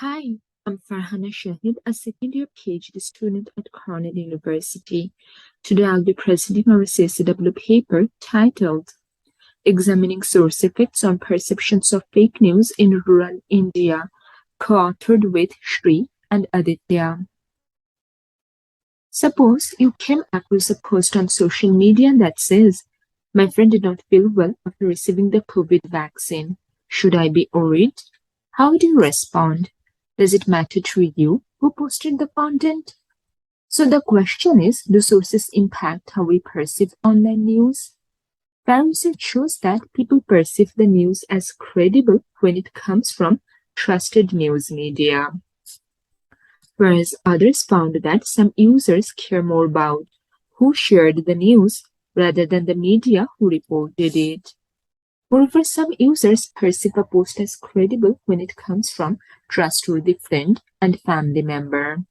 Hi, I'm Farhana Shahid, a second-year PhD student at Cornell University. Today I'll be presenting our CSCW paper titled Examining Source Effects on Perceptions of Fake News in Rural India, co-authored with Shri and Aditya. Suppose you came across a post on social media that says, "My friend did not feel well after receiving the COVID vaccine. Should I be worried?" How would you respond? Does it matter to you who posted the content? So the question is, do sources impact how we perceive online news? Our research shows that people perceive the news as credible when it comes from trusted news media, whereas others found that some users care more about who shared the news rather than the media who reported it. Moreover, some users perceive a post as credible when it comes from trustworthy friend and family member.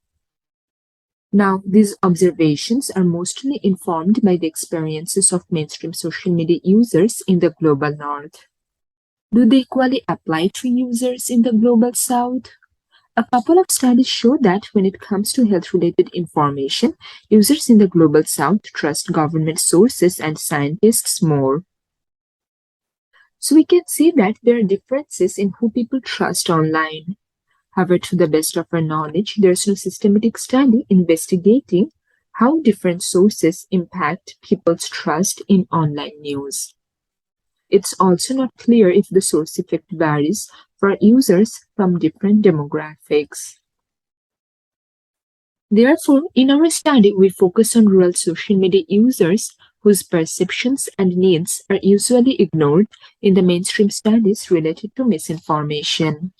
Now, these observations are mostly informed by the experiences of mainstream social media users in the global north. Do they equally apply to users in the global south? A couple of studies show that when it comes to health-related information, users in the global south trust government sources and scientists more. So we can see that there are differences in who people trust online. However, to the best of our knowledge, there is no systematic study investigating how different sources impact people's trust in online news. It's also not clear if the source effect varies for users from different demographics. Therefore, in our study, we focus on rural social media users whose perceptions and needs are usually ignored in the mainstream studies related to misinformation.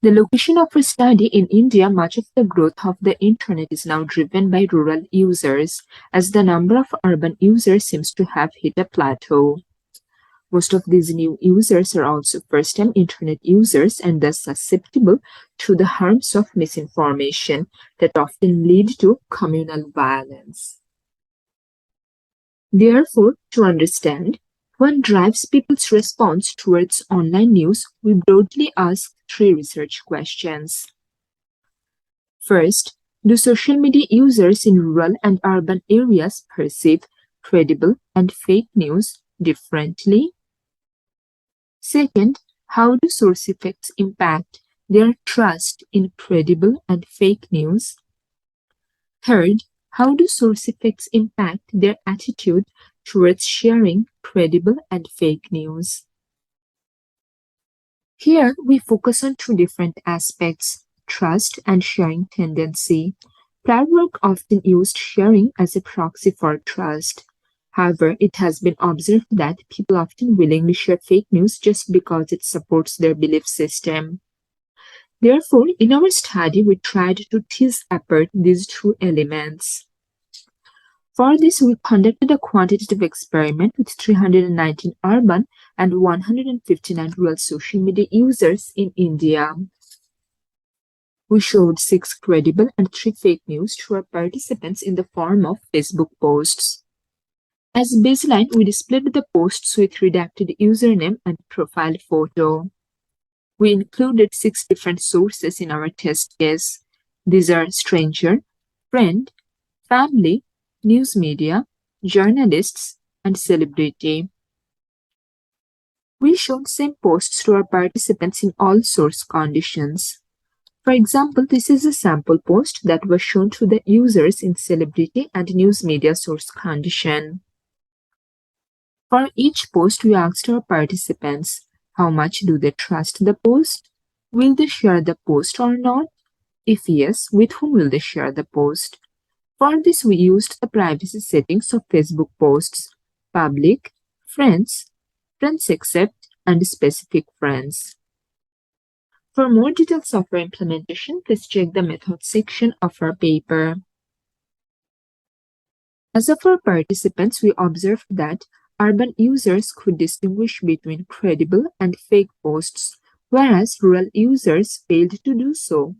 The location of our study in India, much of the growth of the internet is now driven by rural users, as the number of urban users seems to have hit a plateau. Most of these new users are also first-time internet users and thus susceptible to the harms of misinformation that often lead to communal violence. Therefore, to understand what drives people's response towards online news, we broadly ask three research questions. First, do social media users in rural and urban areas perceive credible and fake news differently? Second, how do source effects impact their trust in credible and fake news? Third, how do source effects impact their attitude towards sharing credible and fake news? Here, we focus on two different aspects, trust and sharing tendency. Prior work often used sharing as a proxy for trust. However, it has been observed that people often willingly share fake news just because it supports their belief system. Therefore, in our study, we tried to tease apart these two elements. For this, we conducted a quantitative experiment with 319 urban and 159 rural social media users in India. We showed 6 credible and 3 fake news to our participants in the form of Facebook posts. As baseline, we displayed the posts with redacted username and profile photo. We included 6 different sources in our test case. These are stranger, friend, family, news media, journalists, and celebrity. We showed same posts to our participants in all source conditions. For example, this is a sample post that was shown to the users in celebrity and news media source condition. For each post, we asked our participants, how much do they trust the post? Will they share the post or not? If yes, with whom will they share the post? For this, we used the privacy settings of Facebook posts, public, friends, friends accept, and specific friends. For more details of our implementation, please check the method section of our paper. As of our participants, we observed that urban users could distinguish between credible and fake posts, whereas rural users failed to do so.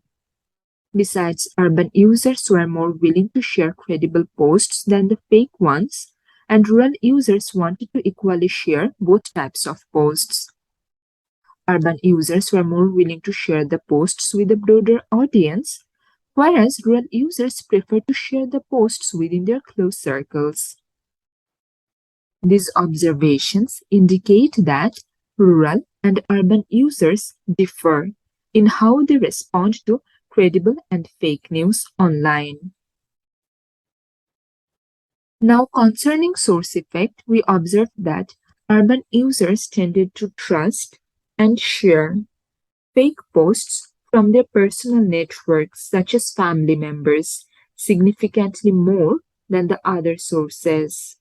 Besides, urban users were more willing to share credible posts than the fake ones, and rural users wanted to equally share both types of posts. Urban users were more willing to share the posts with a broader audience, whereas rural users prefer to share the posts within their close circles. These observations indicate that rural and urban users differ in how they respond to credible and fake news online. Now, concerning source effect, we observed that urban users tended to trust and share fake posts from their personal networks, such as family members, significantly more than the other sources.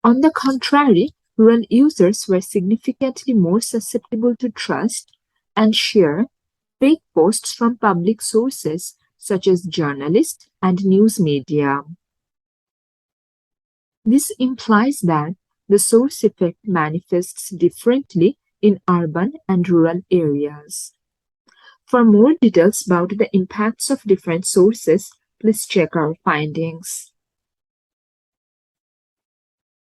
On the contrary, rural users were significantly more susceptible to trust and share fake posts from public sources such as journalists and news media. This implies that the source effect manifests differently in urban and rural areas. For more details about the impacts of different sources, please check our findings.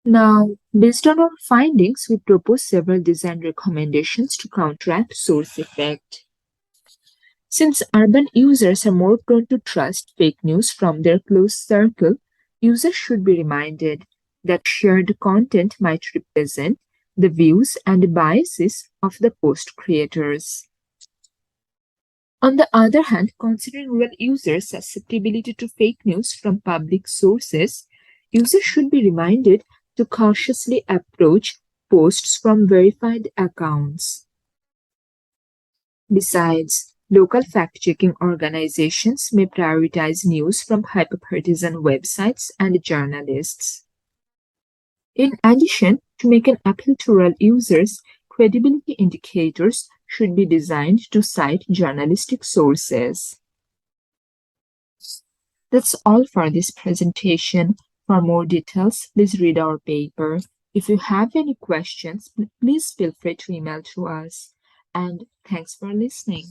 Now, based on our findings, we propose several design recommendations to counteract source effect. Since urban users are more prone to trust fake news from their close circle, users should be reminded that shared content might represent the views and biases of the post creators. On the other hand, considering rural users' susceptibility to fake news from public sources, users should be reminded to cautiously approach posts from verified accounts. Besides, local fact-checking organizations may prioritize news from hyper-partisan websites and journalists. In addition, to make an appeal to rural users, credibility indicators should be designed to cite journalistic sources. That's all for this presentation. For more details, please read our paper. If you have any questions, please feel free to email to us. And thanks for listening.